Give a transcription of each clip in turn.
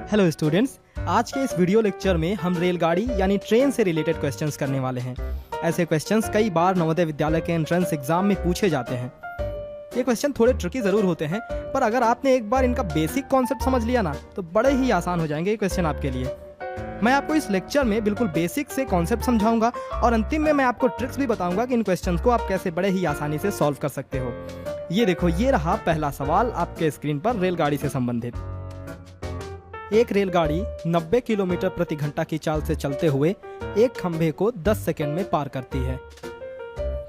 Hello students, आज के इस वीडियो लेक्चर में हम रेलगाड़ी यानी ट्रेन से रिलेटेड क्वेश्चंस करने वाले हैं। ऐसे क्वेश्चंस कई बार नवोदय विद्यालय के एंट्रेंस एग्जाम में पूछे जाते हैं। ये क्वेश्चन थोड़े ट्रिकी ज़रूर होते हैं, पर अगर आपने एक बार इनका बेसिक कॉन्सेप्ट समझ लिया ना तो बड़े ही आसान हो जाएंगे ये क्वेश्चन आपके लिए। मैं आपको इस लेक्चर में बिल्कुल बेसिक से कॉन्सेप्ट समझाऊंगा और अंतिम में मैं आपको ट्रिक्स भी बताऊंगा कि इन क्वेश्चंस को आप कैसे बड़े ही आसानी से सॉल्व कर सकते हो। ये देखो, ये रहा पहला सवाल आपके स्क्रीन पर रेलगाड़ी से संबंधित। एक रेलगाड़ी 90 किलोमीटर प्रति घंटा की चाल से चलते हुए एक खंभे को 10 सेकंड में पार करती है,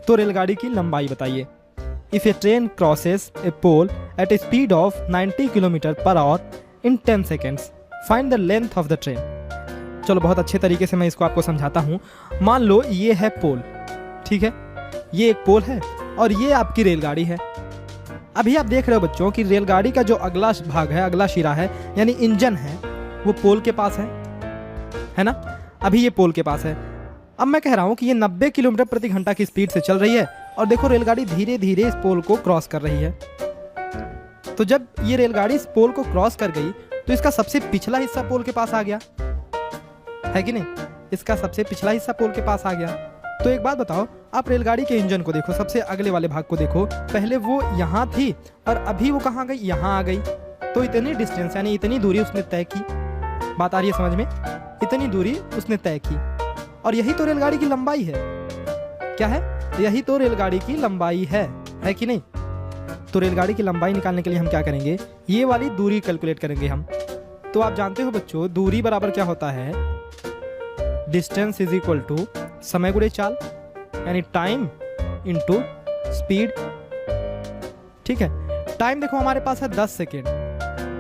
तो रेलगाड़ी की लंबाई बताइए। If a train crosses a pole at a speed of 90 kilometre per hour in 10 seconds, find the length of the train. चलो, बहुत अच्छे तरीके से मैं इसको आपको समझाता हूँ। मान लो ये है पोल, ठीक है, ये एक पोल है और ये आपकी रेलगाड़ी है। अभी आप देख रहे हो बच्चों कि रेलगाड़ी का जो अगला भाग है, अगला शिरा है यानी इंजन है, वो पोल के पास है ना। अभी ये पोल के पास है। अब मैं कह रहा हूँ कि ये 90 किलोमीटर प्रति घंटा की स्पीड से चल रही है और देखो रेलगाड़ी धीरे धीरे इस पोल को क्रॉस कर रही है। तो जब ये रेलगाड़ी इस पोल को क्रॉस कर गई तो इसका सबसे पिछला हिस्सा पोल के पास आ गया, है कि नहीं। इसका सबसे पिछला हिस्सा पोल के पास आ गया। तो एक बात बताओ, आप रेलगाड़ी के इंजन को देखो, सबसे अगले वाले भाग को देखो। पहले वो यहाँ थी और अभी वो कहाँ गई, यहाँ आ गई। तो इतनी डिस्टेंस यानी इतनी दूरी उसने तय की। बात आ रही है समझ में? इतनी दूरी उसने तय की और यही तो रेलगाड़ी की लंबाई है। क्या है? यही तो रेलगाड़ी की लंबाई है कि नहीं। तो रेलगाड़ी की लंबाई निकालने के लिए हम क्या करेंगे, ये वाली दूरी कैलकुलेट करेंगे हम। तो आप जानते हो बच्चों, दूरी बराबर क्या होता है, डिस्टेंस इज इक्वल टू समय गुणे चाल, यानी टाइम इनटू स्पीड। ठीक है, टाइम देखो हमारे पास है 10 सेकेंड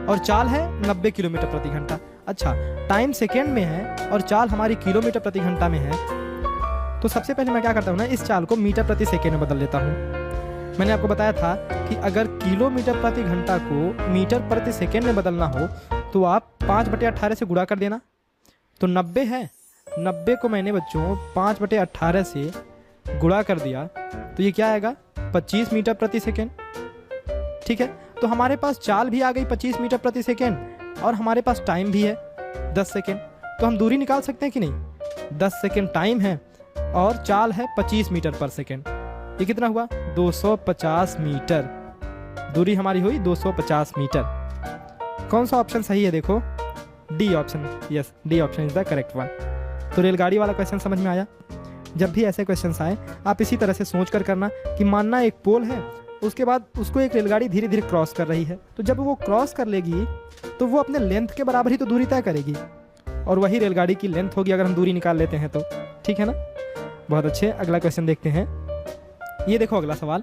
और चाल है 90 किलोमीटर प्रति घंटा। अच्छा, टाइम सेकेंड में है और चाल हमारी किलोमीटर प्रति घंटा में है। तो सबसे पहले मैं क्या करता हूँ ना, इस चाल को मीटर प्रति सेकेंड में बदल लेता हूँ। मैंने आपको बताया था कि अगर किलोमीटर प्रति घंटा को मीटर प्रति सेकेंड में बदलना हो तो आप 5/18 से गुणा कर देना। तो 90 है, 90 को मैंने बच्चों 5/18 से गुणा कर दिया तो ये क्या आएगा, 25 मीटर प्रति सेकेंड। ठीक है, तो हमारे पास चाल भी आ गई 25 मीटर प्रति सेकेंड और हमारे पास टाइम भी है 10 सेकेंड। तो हम दूरी निकाल सकते हैं कि नहीं। 10 सेकेंड टाइम है और चाल है 25 मीटर पर सेकेंड। ये कितना हुआ, 250 मीटर। दूरी हमारी हुई 250 मीटर। कौन सा ऑप्शन सही है देखो, D option. Yes, D option is the correct one. तो रेलगाड़ी वाला क्वेश्चन समझ में आया। जब भी ऐसे क्वेश्चंस आए आप इसी तरह से सोच कर करना कि मानना एक पोल है, उसके बाद उसको एक रेलगाड़ी धीरे धीरे क्रॉस कर रही है। तो जब वो क्रॉस कर लेगी तो वो अपने लेंथ के बराबर ही तो दूरी तय करेगी और वही रेलगाड़ी की लेंथ होगी अगर हम दूरी निकाल लेते हैं तो। ठीक है ना, बहुत अच्छे। अगला क्वेश्चन देखते हैं। ये देखो अगला सवाल।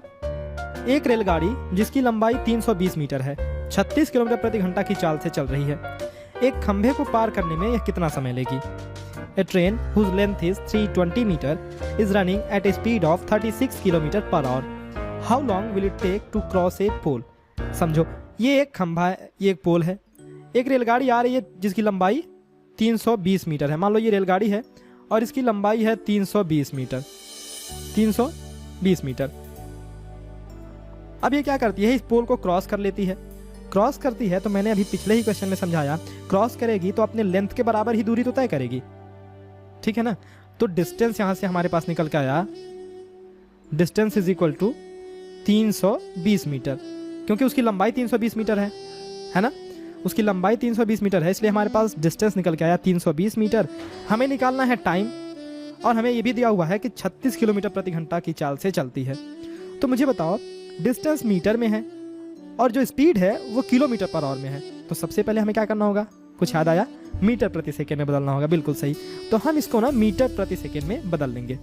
एक रेलगाड़ी जिसकी लंबाई 320 मीटर है 36 किलोमीटर प्रति घंटा की चाल से चल रही है, एक खंभे को पार करने में यह कितना समय लेगी। A train whose length is 320 meter is running at a speed of 36 km per hour. How long will it take to cross a pole? समझो, ये एक खंभा है, ये एक पोल है। एक रेलगाड़ी आ रही है जिसकी लंबाई 320 मीटर है। मान लो ये रेलगाड़ी है और इसकी लंबाई है 320 मीटर। 320 मीटर। अब ये क्या करती है, इस पोल को क्रॉस कर लेती है। क्रॉस करती है तो मैंने अभी पिछले ही क्वेश्चन में समझाया, क्रॉस करेगी तो अपने लेंथ के बराबर ही दूरी तो तय करेगी। ठीक है ना। तो डिस्टेंस यहां से हमारे पास निकल के आया, distance is equal to 320 metre, क्योंकि उसकी लंबाई 320 मीटर है ना। उसकी लंबाई 320 मीटर है, इसलिए हमारे पास डिस्टेंस निकल के आया 320 मीटर। हमें निकालना है टाइम और हमें यह भी दिया हुआ है कि 36 किलोमीटर प्रति घंटा की चाल से चलती है। तो मुझे बताओ, डिस्टेंस मीटर में है और जो स्पीड है वो किलोमीटर पर आवर में है। तो सबसे पहले हमें क्या करना होगा, कुछ याद आया, मीटर प्रति सेकेंड में बदलना होगा। बिल्कुल सही। तो हम इसको ना मीटर प्रति सेकेंड में बदल लेंगे।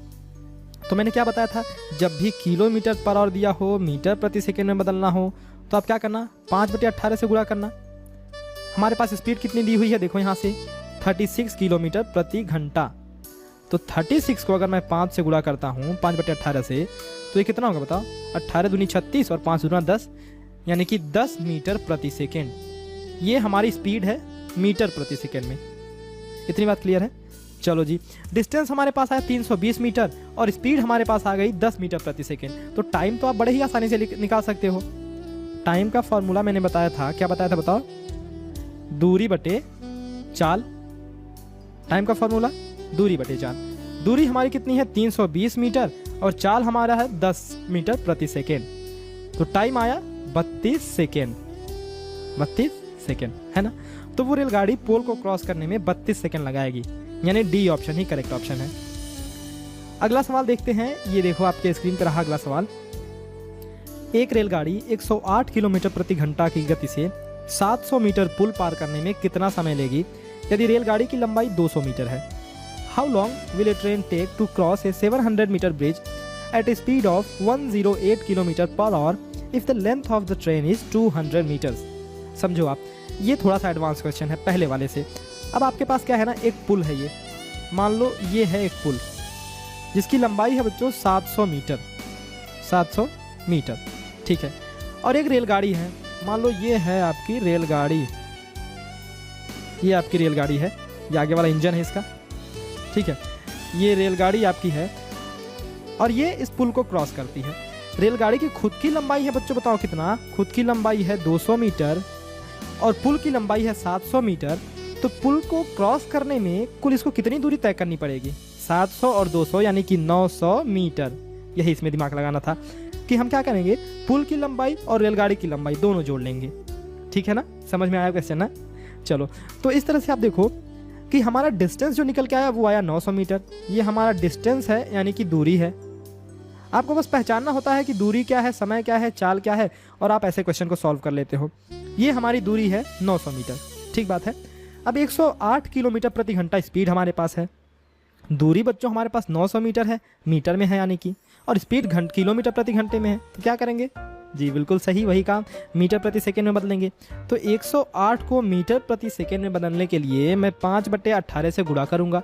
तो मैंने क्या बताया था, जब भी किलोमीटर पर आवर दिया हो, मीटर प्रति सेकेंड में बदलना हो तो आप क्या करना, 5/18 से गुणा करना। हमारे पास स्पीड कितनी दी हुई है देखो यहाँ से, 36 किलोमीटर प्रति घंटा। तो 36 को अगर मैं 5 से गुणा करता हूँ 5/18 से, तो ये कितना होगा बताओ, 18 दूनी 36 और 5 दूना 10, यानी कि 10 मीटर प्रति सेकेंड। ये हमारी स्पीड है मीटर प्रति सेकेंड में। इतनी बात क्लियर है। चलो जी, डिस्टेंस हमारे पास आया 320 मीटर और स्पीड हमारे पास आ गई 10 मीटर प्रति सेकेंड। तो टाइम तो आप बड़े ही आसानी से निकाल सकते हो। टाइम का फॉर्मूला मैंने बताया था, क्या बताया था बताओ, दूरी बटे चाल, टाइम का फॉर्मूला दूरी बटे चाल। दूरी हमारी कितनी है 320 मीटर और चाल हमारा है 10 मीटर प्रति सेकेंड, तो टाइम आया 32 सेकेंड, 32 सेकेंड है ना। तो वो रेलगाड़ी पोल को क्रॉस करने में 32 सेकेंड लगाएगी, यानी डी ऑप्शन ही करेक्ट ऑप्शन है। अगला सवाल देखते हैं, ये देखो आपके स्क्रीन पर रहा अगला सवाल। एक रेलगाड़ी 108 किलोमीटर प्रति घंटा की गति से 700 मीटर पुल पार करने में कितना समय लेगी यदि रेलगाड़ी की लंबाई 200 मीटर है? How long will a train take to cross a 700 metre bridge at a speed of 108 kilometre per hour if the length of the train is 200 metres? समझो आप, ये थोड़ा सा एडवांस क्वेश्चन है पहले वाले से। अब आपके पास क्या है ना, एक पुल है, ये मान लो ये है एक पुल जिसकी लंबाई है बच्चों 700 मीटर, 700 मीटर, ठीक है। और एक रेलगाड़ी है, मान लो ये है आपकी रेलगाड़ी, ये आपकी रेलगाड़ी है, ये आगे वाला इंजन है इसका, ठीक है। ये रेलगाड़ी आपकी है और ये इस पुल को क्रॉस करती है। रेलगाड़ी की खुद की लंबाई है बच्चों, बताओ कितना, खुद की लंबाई है 200 मीटर और पुल की लंबाई है 700 मीटर। तो पुल को क्रॉस करने में कुल इसको कितनी दूरी तय करनी पड़ेगी? 700 और 200 यानी कि 900 मीटर। यही इसमें दिमाग लगाना था कि हम क्या करेंगे, पुल की लंबाई और रेलगाड़ी की लंबाई दोनों जोड़ लेंगे, ठीक है ना। समझ में आया क्वेश्चन ना? चलो, तो इस तरह से आप देखो कि हमारा डिस्टेंस जो निकल के आया वो आया 900 मीटर। ये हमारा डिस्टेंस है, यानी कि दूरी है। आपको बस पहचानना होता है कि दूरी क्या है, समय क्या है, चाल क्या है, और आप ऐसे क्वेश्चन को सॉल्व कर लेते हो। ये हमारी दूरी है 900 मीटर, ठीक बात है। अब 108 किलोमीटर प्रति घंटा स्पीड हमारे पास है। दूरी बच्चों हमारे पास 900 मीटर है, मीटर में है यानी कि, और स्पीड किलोमीटर प्रति घंटे में है। तो क्या करेंगे जी, बिल्कुल सही, वही काम मीटर प्रति सेकेंड में बदलेंगे। तो 108 को मीटर प्रति सेकेंड में बदलने के लिए मैं 5/18 से गुणा करूंगा।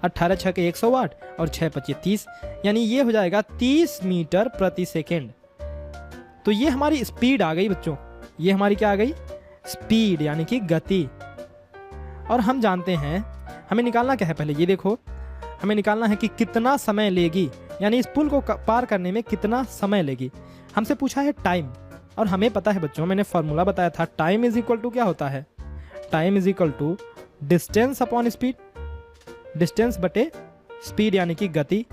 18 6 के 108 और 6 5 30, यानी ये हो जाएगा 30 मीटर प्रति सेकेंड। तो ये हमारी स्पीड आ गई बच्चों, ये हमारी क्या आ गई, स्पीड यानी कि गति। और हम जानते हैं हमें निकालना क्या है, पहले ये देखो, हमें निकालना है कि कितना समय लेगी, यानी इस पुल को पार करने में कितना समय लेगी। हमसे पूछा है टाइम, और हमें पता है बच्चों, मैंने फॉर्मूला बताया था, टाइम इज इक्वल टू क्या होता है, time is equal to distance upon speed, distance बटे स्पीड यानी कि गति।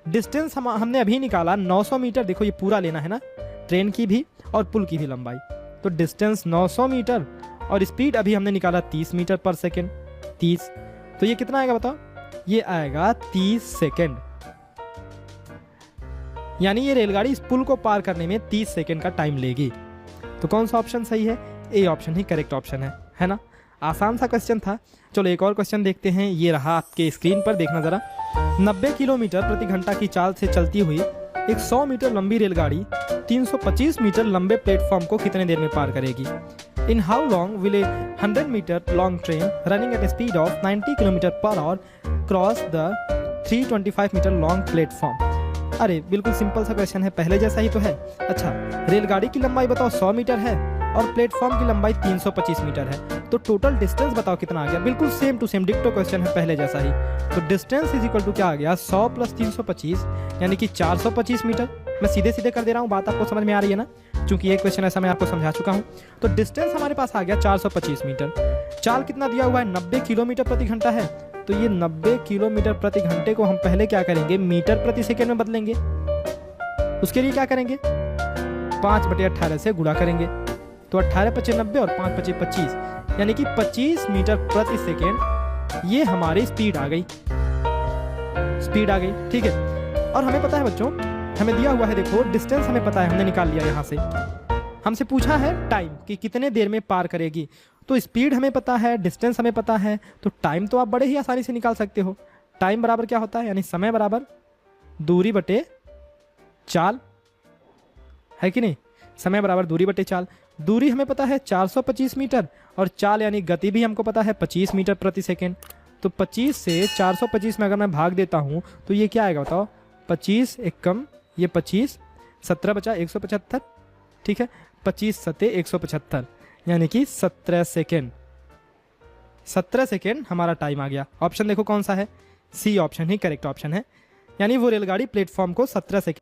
डिस्टेंस हमने अभी निकाला 900 मीटर, देखो ये पूरा लेना है ना, ट्रेन की भी और पुल की भी लंबाई। तो डिस्टेंस 900 मीटर और स्पीड अभी हमने निकाला 30 मीटर पर सेकेंड, 30। तो ये कितना आएगा बताओ, ये आएगा 30 सेकेंड। यानी ये रेलगाड़ी इस पुल को पार करने में 30 सेकेंड का टाइम लेगी। तो कौन सा ऑप्शन सही है? A option he correct option है ना। आसान सा क्वेश्चन था। चलो एक और क्वेश्चन देखते हैं, ये रहा आपके स्क्रीन पर, देखना जरा। 90 किलोमीटर प्रति घंटा की चाल से चलती हुई एक 100 मीटर लंबी रेलगाड़ी 325 मीटर लंबे प्लेटफॉर्म को कितने देर में पार करेगी? In how long will a 100 metre long train running at a speed of 90 kilometre per hour cross the 325 metre long platform? अरे बिल्कुल सिंपल सा क्वेश्चन है, पहले जैसा ही तो है। अच्छा, रेलगाड़ी की लंबाई बताओ 100 मीटर है और प्लेटफॉर्म की लंबाई 325 मीटर है, तो टोटल डिस्टेंस बताओ कितना आ गया? बिल्कुल सेम टू सेम डिक्टो क्वेश्चन है पहले जैसा ही। तो डिस्टेंस इज इक्वल टू क्या आ गया, 100 + 325 यानी कि 425 मीटर। मैं सीधे सीधे कर दे रहा हूँ, बात आपको समझ में आ रही है ना, क्योंकि ये क्वेश्चन ऐसा मैं आपको समझा चुका हूँ। तो डिस्टेंस हमारे पास आ गया 425 मीटर। चाल कितना दिया हुआ है, 90 किलोमीटर प्रति घंटा है। तो ये 90 किलोमीटर प्रति घंटे को हम पहले क्या करेंगे, मीटर प्रति सेकेंड में बदलेंगे। उसके लिए क्या करेंगे, 5/18 से गुणा करेंगे। तो 18 × 5 = 90 और 5 × 5 = 25, यानी कि 25 मीटर प्रति सेकेंड। ये हमारी स्पीड आ गई, स्पीड आ गई, ठीक है। और हमें पता है बच्चों, हमें दिया हुआ है, देखो डिस्टेंस हमें पता है, हमने निकाल लिया यहाँ से। हमसे पूछा है टाइम कि कितने देर में पार करेगी। तो स्पीड हमें पता है, डिस्टेंस हमें पता है, तो टाइम तो आप बड़े ही आसानी से निकाल सकते हो। टाइम बराबर क्या होता है, यानी समय बराबर दूरी बटे चाल, है कि नहीं। समय बराबर दूरी बटे चाल। दूरी हमें पता है 425 मीटर और चाल यानी गति भी हमको पता है 25 मीटर प्रति सेकेंड। तो 25 से 425 में अगर मैं भाग देता हूँ तो ये क्या आएगा बताओ, 25 एक कम, ये 25, 17 बचा 175, ठीक है। 25 × 7 = 175, यानी कि 17 सेकेंड। 17 सेकेंड हमारा टाइम आ गया। ऑप्शन देखो कौन सा है, सी ऑप्शन ही करेक्ट ऑप्शन है। यानी वो रेलगाड़ी प्लेटफॉर्म को 17 सेकेंड